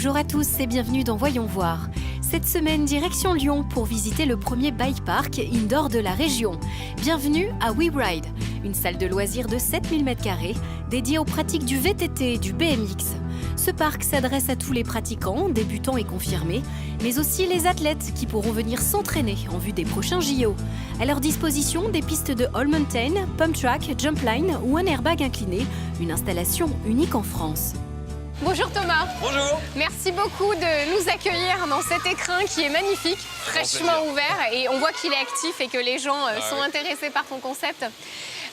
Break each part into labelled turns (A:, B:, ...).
A: Bonjour à tous et bienvenue dans Voyons voir. Cette semaine, direction Lyon pour visiter le premier bike park indoor de la région. Bienvenue à WeRide, une salle de loisirs de 7000 m² dédiée aux pratiques du VTT et du BMX. Ce parc s'adresse à tous les pratiquants, débutants et confirmés, mais aussi les athlètes qui pourront venir s'entraîner en vue des prochains JO. À leur disposition, des pistes de all mountain, pump track, jump line ou un airbag incliné, une installation unique en France.
B: Bonjour Thomas.
C: Bonjour.
B: Merci beaucoup de nous accueillir dans cet écrin qui est magnifique, fraîchement ouvert, et on voit qu'il est actif et que les gens sont intéressés par ton concept.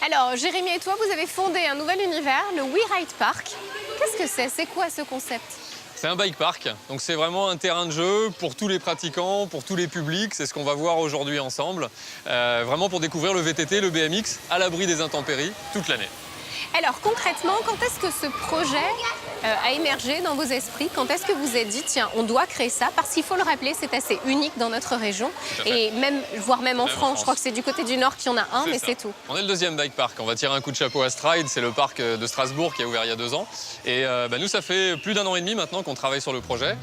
B: Alors Jérémy et toi, vous avez fondé un nouvel univers, le WeRide Park. Qu'est-ce que c'est? C'est quoi ce concept?
C: C'est un bike park, donc c'est vraiment un terrain de jeu pour tous les pratiquants, pour tous les publics. C'est ce qu'on va voir aujourd'hui ensemble, vraiment pour découvrir le VTT, le BMX à l'abri des intempéries toute l'année.
B: Alors concrètement, quand est-ce que ce projet a émergé dans vos esprits? Quand est-ce que vous vous êtes dit, tiens, on doit créer ça? Parce qu'il faut le rappeler, c'est assez unique dans notre région, et même, voire même en France. Je crois que c'est du côté du Nord qu'il y en a un, mais c'est tout.
C: On est le deuxième bike park. On va tirer un coup de chapeau à Stride, c'est le parc de Strasbourg qui a ouvert il y a 2 ans. Et nous, ça fait plus d'1 an et demi maintenant qu'on travaille sur le projet.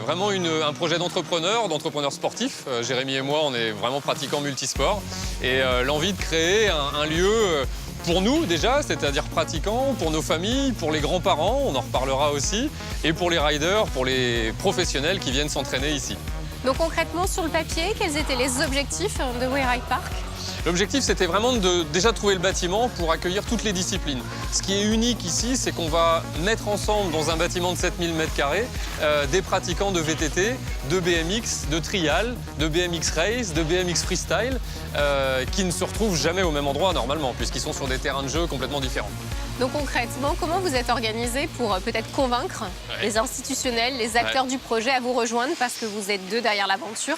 C: Vraiment un projet d'entrepreneurs sportifs. Jérémy et moi, on est vraiment pratiquants multisports. Et l'envie de créer un lieu... pour nous déjà, c'est-à-dire pratiquants, pour nos familles, pour les grands-parents, on en reparlera aussi, et pour les riders, pour les professionnels qui viennent s'entraîner ici.
B: Donc concrètement, sur le papier, quels étaient les objectifs de WeRide Park?
C: L'objectif, c'était vraiment de déjà trouver le bâtiment pour accueillir toutes les disciplines. Ce qui est unique ici, c'est qu'on va mettre ensemble dans un bâtiment de 7000 m² des pratiquants de VTT, de BMX, de trial, de BMX race, de BMX freestyle, qui ne se retrouvent jamais au même endroit normalement, puisqu'ils sont sur des terrains de jeu complètement différents.
B: Donc concrètement, comment vous êtes organisé pour peut-être convaincre les institutionnels, les acteurs du projet à vous rejoindre, parce que vous êtes 2 derrière l'aventure.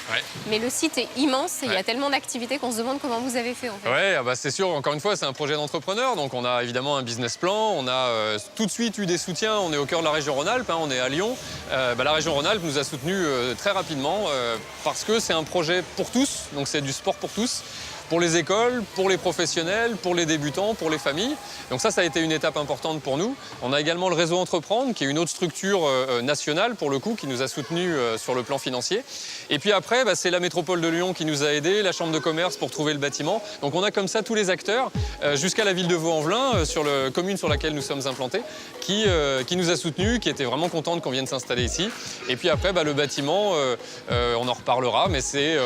B: Mais le site est immense et il y a tellement d'activités qu'on se demande comment vous avez fait en fait.
C: Oui, c'est sûr, encore une fois, c'est un projet d'entrepreneur, donc on a évidemment un business plan, on a tout de suite eu des soutiens, on est au cœur de la région Rhône-Alpes, on est à Lyon. La région Rhône-Alpes nous a soutenus très rapidement parce que c'est un projet pour tous, donc c'est du sport pour tous. Pour les écoles, pour les professionnels, pour les débutants, pour les familles. Donc ça a été une étape importante pour nous. On a également le réseau Entreprendre, qui est une autre structure nationale, pour le coup, qui nous a soutenus sur le plan financier. Et puis après, c'est la métropole de Lyon qui nous a aidés, la chambre de commerce pour trouver le bâtiment. Donc on a comme ça tous les acteurs, jusqu'à la ville de Vaux-en-Velin, sur la commune sur laquelle nous sommes implantés, qui nous a soutenus, qui était vraiment contente qu'on vienne s'installer ici. Et puis après, le bâtiment, on en reparlera, mais c'est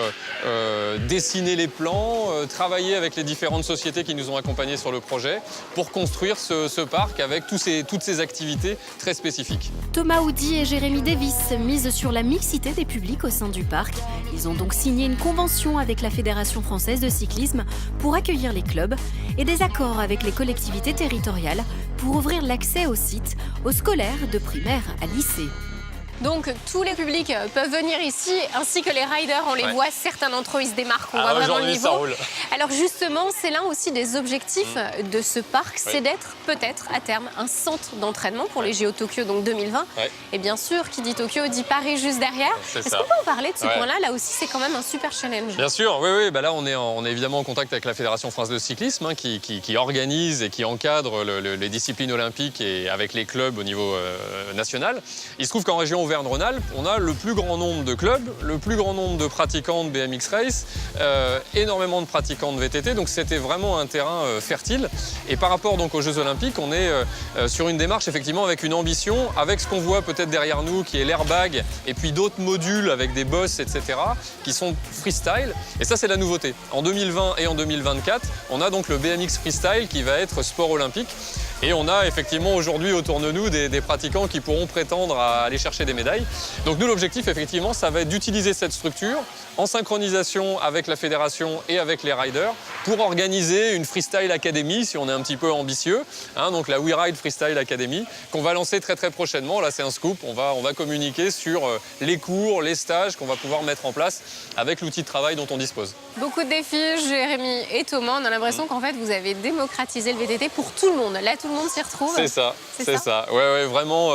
C: dessiner les plans, travailler avec les différentes sociétés qui nous ont accompagnés sur le projet pour construire ce parc avec toutes ces activités très spécifiques.
A: Thomas Houdy et Jérémy Davis misent sur la mixité des publics au sein du parc. Ils ont donc signé une convention avec la Fédération française de cyclisme pour accueillir les clubs et des accords avec les collectivités territoriales pour ouvrir l'accès au site aux scolaires de primaire à lycée.
B: Donc tous les publics peuvent venir ici, ainsi que les riders, on les voit, certains d'entre eux ils se démarquent, on voit vraiment le niveau.
C: Ça roule.
B: Alors justement, c'est l'un aussi des objectifs de ce parc, c'est d'être peut-être à terme un centre d'entraînement pour les JO Tokyo donc 2020. Et bien sûr, qui dit Tokyo dit Paris juste derrière. Est-ce qu'on peut en parler de ce point-là? Là aussi, c'est quand même un super challenge.
C: Bien sûr, oui. Là, on est évidemment en contact avec la Fédération française de cyclisme, qui organise et qui encadre les disciplines olympiques et avec les clubs au niveau national. Il se trouve qu'en région Auvergne-Rhône-Alpes, on a le plus grand nombre de clubs, le plus grand nombre de pratiquants de BMX Race, énormément de pratiquants de VTT, donc c'était vraiment un terrain fertile. Et par rapport donc aux Jeux Olympiques, on est sur une démarche effectivement avec une ambition, avec ce qu'on voit peut-être derrière nous, qui est l'airbag, et puis d'autres modules avec des bosses, etc., qui sont freestyle. Et ça, c'est la nouveauté. En 2020 et en 2024, on a donc le BMX freestyle qui va être sport olympique. Et on a effectivement aujourd'hui autour de nous des pratiquants qui pourront prétendre à aller chercher des médailles. Donc nous, l'objectif, effectivement, ça va être d'utiliser cette structure en synchronisation avec la fédération et avec les riders pour organiser une Freestyle Academy, si on est un petit peu ambitieux. Donc la WeRide Freestyle Academy, qu'on va lancer très très prochainement. Là, c'est un scoop. On va communiquer sur les cours, les stages qu'on va pouvoir mettre en place avec l'outil de travail dont on dispose.
B: Beaucoup de défis, Jérémy et Thomas. On a l'impression qu'en fait, vous avez démocratisé le VTT pour tout le monde. Là, tout le le monde s'y retrouve.
C: C'est ça,
B: C'est
C: ça. Ouais, vraiment.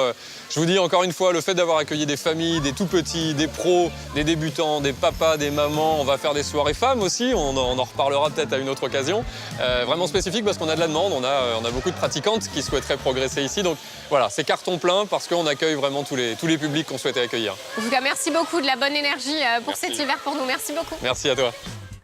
C: Je vous dis encore une fois, le fait d'avoir accueilli des familles, des tout-petits, des pros, des débutants, des papas, des mamans, on va faire des soirées femmes aussi, on en reparlera peut-être à une autre occasion. Vraiment spécifique parce qu'on a de la demande, on a beaucoup de pratiquantes qui souhaiteraient progresser ici. Donc voilà, c'est carton plein parce qu'on accueille vraiment tous les publics qu'on souhaitait accueillir.
B: En tout cas, merci beaucoup de la bonne énergie pour
C: Merci.
B: cet hiver pour nous. Merci beaucoup.
C: Merci à toi.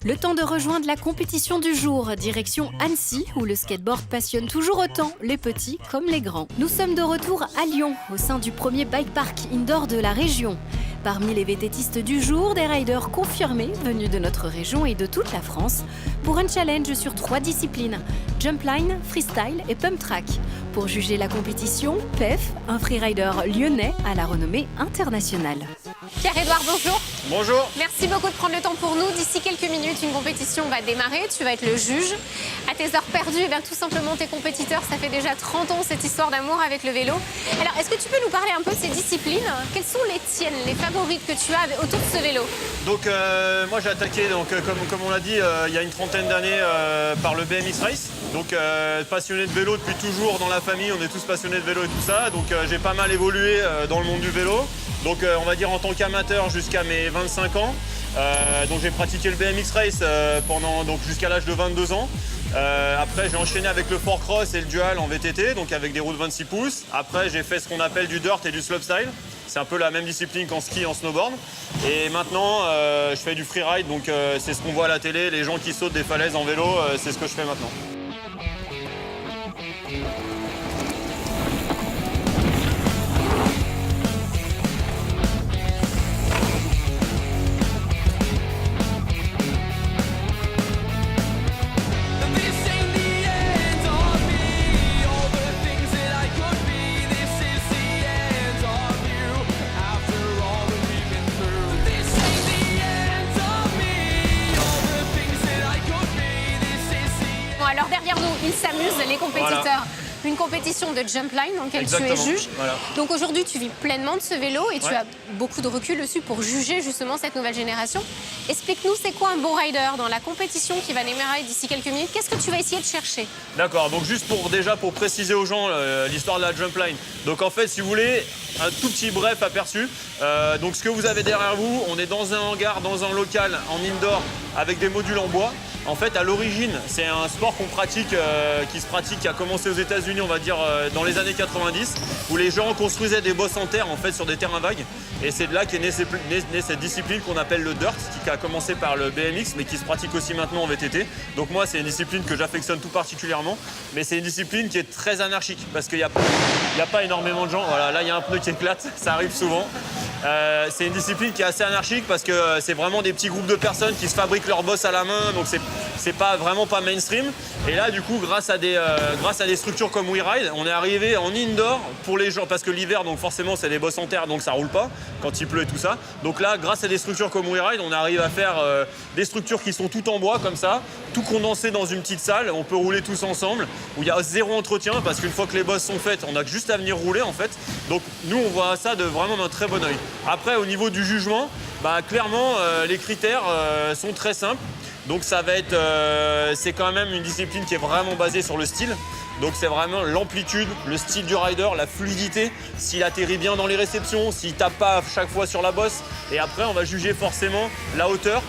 A: Le temps de rejoindre la compétition du jour, direction Annecy, où le skateboard passionne toujours autant les petits comme les grands. Nous sommes de retour à Lyon, au sein du premier bike park indoor de la région. Parmi les vététistes du jour, des riders confirmés venus de notre région et de toute la France, pour un challenge sur 3 disciplines, jumpline, freestyle et pump track. Pour juger la compétition, PEF, un freerider lyonnais à la renommée internationale.
B: Pierre-Édouard, bonjour.
D: Bonjour.
B: Merci beaucoup de prendre le temps pour nous. D'ici quelques minutes, une compétition va démarrer. Tu vas être le juge. À tes heures perdues, eh bien, tout simplement tes compétiteurs, ça fait déjà 30 ans cette histoire d'amour avec le vélo. Alors, est-ce que tu peux nous parler un peu de ces disciplines? Quelles sont les tiennes, les favorites que tu as autour de ce vélo?
D: Donc moi j'ai attaqué, comme on l'a dit, il y a une trentaine d'années par le BMX Race. Donc passionné de vélo depuis toujours dans la famille, on est tous passionnés de vélo et tout ça. Donc j'ai pas mal évolué dans le monde du vélo. Donc on va dire en tant qu'amateur jusqu'à mes 25 ans. Donc j'ai pratiqué le BMX Race jusqu'à l'âge de 22 ans. Après j'ai enchaîné avec le 4Cross et le dual en VTT, donc avec des roues de 26 pouces. Après j'ai fait ce qu'on appelle du dirt et du slopestyle. C'est un peu la même discipline qu'en ski et en snowboard. Et maintenant je fais du freeride, donc c'est ce qu'on voit à la télé, les gens qui sautent des falaises en vélo, c'est ce que je fais maintenant.
B: Alors derrière nous, ils s'amusent, les compétiteurs.
D: Voilà.
B: Une compétition de jumpline dans laquelle
D: Exactement.
B: tu es juge.
D: Voilà.
B: Donc aujourd'hui, tu vis pleinement de ce vélo et tu
D: Ouais.
B: as beaucoup de recul dessus pour juger justement cette nouvelle génération. Explique-nous, c'est quoi un bon rider dans la compétition qui va démarrer d'ici quelques minutes? Qu'est-ce que tu vas essayer de chercher?
D: D'accord, donc juste pour préciser aux gens l'histoire de la jumpline. Donc en fait, si vous voulez, un tout petit bref aperçu. Donc ce que vous avez derrière vous, on est dans un hangar, dans un local en indoor avec des modules en bois. En fait, à l'origine, c'est un sport qu'on pratique, qui a commencé aux États-Unis, on va dire, dans les années 90, où les gens construisaient des bosses en terre, en fait, sur des terrains vagues. Et c'est de là qu'est née cette discipline qu'on appelle le dirt, qui a commencé par le BMX, mais qui se pratique aussi maintenant en VTT. Donc moi, c'est une discipline que j'affectionne tout particulièrement, mais c'est une discipline qui est très anarchique, parce qu'il n'y a pas énormément de gens. Voilà, là, il y a un pneu qui éclate, ça arrive souvent. C'est une discipline qui est assez anarchique parce que c'est vraiment des petits groupes de personnes qui se fabriquent leurs bosses à la main, donc c'est vraiment pas mainstream. Et là, du coup, grâce à des structures comme WeRide, on est arrivé en indoor pour les gens, parce que l'hiver, donc forcément, c'est des bosses en terre, donc ça roule pas quand il pleut et tout ça. Donc là, grâce à des structures comme WeRide, on arrive à faire des structures qui sont toutes en bois comme ça, tout condensé dans une petite salle. On peut rouler tous ensemble, où il y a zéro entretien, parce qu'une fois que les bosses sont faites, on a juste à venir rouler en fait. Donc nous, on voit ça vraiment d'un très bon œil. Après, au niveau du jugement, clairement, les critères sont très simples. Donc ça va être, c'est quand même une discipline qui est vraiment basée sur le style. Donc c'est vraiment l'amplitude, le style du rider, la fluidité, s'il atterrit bien dans les réceptions, s'il tape pas à chaque fois sur la bosse. Et après, on va juger forcément la hauteur,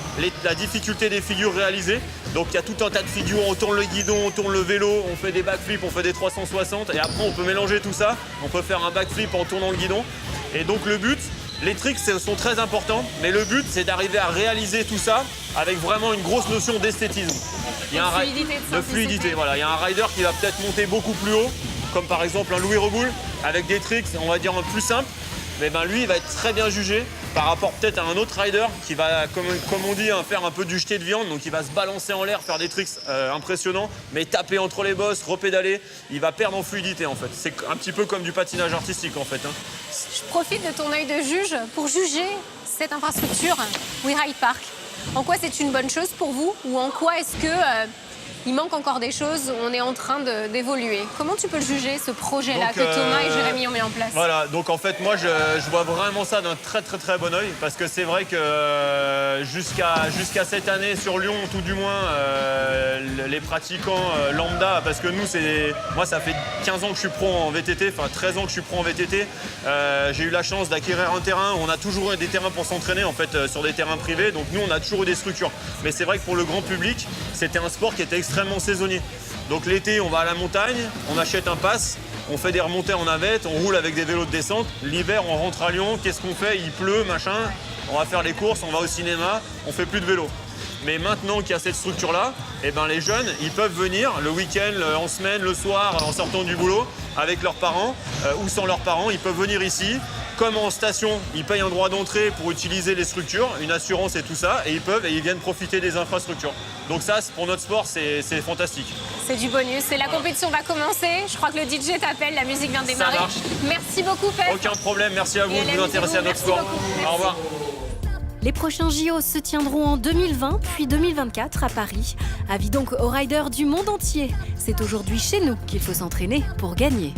D: la difficulté des figures réalisées. Donc il y a tout un tas de figures, on tourne le guidon, on tourne le vélo, on fait des backflips, on fait des 360. Et après, on peut mélanger tout ça. On peut faire un backflip en tournant le guidon. Et donc le but, les tricks sont très importants, mais le but, c'est d'arriver à réaliser tout ça avec vraiment une grosse notion d'esthétisme. Il y a
B: de
D: fluidité, voilà. Il y a un rider qui va peut-être monter beaucoup plus haut, comme par exemple un Louis Reboul, avec des tricks, on va dire, plus simples. Mais lui, il va être très bien jugé par rapport peut-être à un autre rider qui va, comme on dit, faire un peu du jeté de viande. Donc il va se balancer en l'air, faire des tricks impressionnants, mais taper entre les bosses, repédaler. Il va perdre en fluidité en fait. C'est un petit peu comme du patinage artistique en fait.
B: Je profite de ton œil de juge pour juger cette infrastructure WeRide Park. En quoi c'est une bonne chose pour vous ou en quoi est-ce que il manque encore des choses, on est en train d'évoluer. Comment tu peux le juger, ce projet-là
D: Donc,
B: que Thomas et Jérémy ont mis en place?
D: Voilà, donc en fait, moi, je vois vraiment ça d'un très bon œil, parce que c'est vrai que jusqu'à cette année sur Lyon, tout du moins, les pratiquants lambda, parce que nous, moi, ça fait 15 ans que je suis pro en VTT, enfin 13 ans que je suis pro en VTT. J'ai eu la chance d'acquérir un terrain. On a toujours eu des terrains pour s'entraîner, en fait, sur des terrains privés. Donc nous, on a toujours eu des structures. Mais c'est vrai que pour le grand public, c'était un sport qui était extrêmement saisonnier. Donc l'été, on va à la montagne, on achète un pass, on fait des remontées en navette, on roule avec des vélos de descente. L'hiver, on rentre à Lyon, qu'est-ce qu'on fait? Il pleut, machin. On va faire les courses, on va au cinéma, on fait plus de vélo. Mais maintenant qu'il y a cette structure-là, eh ben les jeunes, ils peuvent venir le week-end, en semaine, le soir, en sortant du boulot, avec leurs parents ou sans leurs parents. Ils peuvent venir ici. Comme en station, ils payent un droit d'entrée pour utiliser les structures, une assurance et tout ça, et ils viennent profiter des infrastructures. Donc ça, pour notre sport, c'est fantastique.
B: C'est du bonus. Et la compétition va commencer. Je crois que le DJ t'appelle, la musique vient de démarrer.
D: Ça marche.
B: Merci beaucoup, Pep.
D: Aucun problème, merci à vous de vous intéresser à notre
B: Merci
D: sport.
B: beaucoup. Merci.
D: Au revoir.
A: Les prochains JO se tiendront en 2020 puis 2024 à Paris. Avis donc aux riders du monde entier. C'est aujourd'hui chez nous qu'il faut s'entraîner pour gagner.